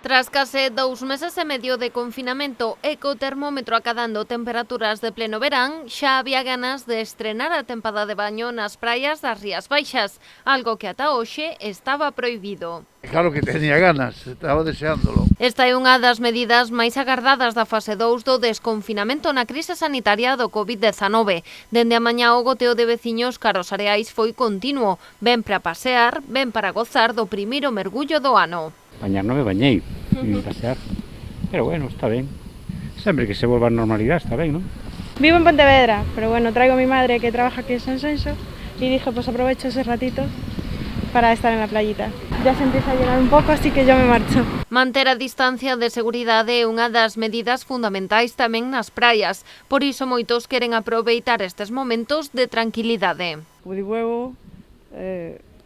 Tras case 2 meses e medio de confinamento e co termómetro acadando temperaturas de pleno verán, xa había ganas de estrenar a tempada de baño nas praias das Rías Baixas, algo que ata hoxe estaba prohibido. Claro que tenía ganas, estaba deseándolo. Esta é unha das medidas máis agardadas da fase 2 do desconfinamento na crise sanitaria do COVID-19. Dende a mañá o goteo de veciños caros areais foi continuo, ben para pasear, ben para gozar do primeiro mergullo do ano. Bañar non me bañei, nin pasear, pero bueno, está ben. Sempre que se volva a normalidade está ben, non? Vivo en Pontevedra, pero bueno, traigo a mi madre que trabaja aquí en San Senso y dije pues aprovecho ese ratito para estar en la playita. Ya se empieza a llenar un poco, así que yo me marcho. Manter a distancia de seguridade é unha das medidas fundamentais tamén nas praias, por iso moitos queren aproveitar estes momentos de tranquilidade. Como digo eu,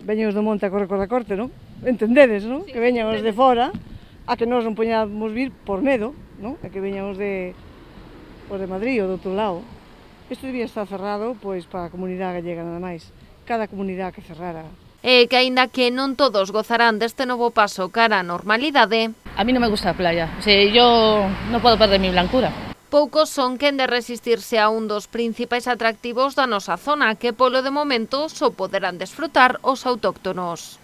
veñen os do monte a correr con a corte, non? Entendedes, non? Sí, que veñan os de fora, a que nós non poñamos vir por medo, non? A que veñan os de Madrid ou do outro lado. Isto debía estar cerrado, pois, para a comunidade gallega nada máis. Cada comunidade que cerrara. E que aínda que non todos gozarán deste novo paso cara á normalidade, a mí non me gusta a playa, o sea, yo non podo perder mi blancura. Poucos son quen de resistirse a un dos principais atractivos da nosa zona, que polo de momento só poderán desfrutar os autóctonos.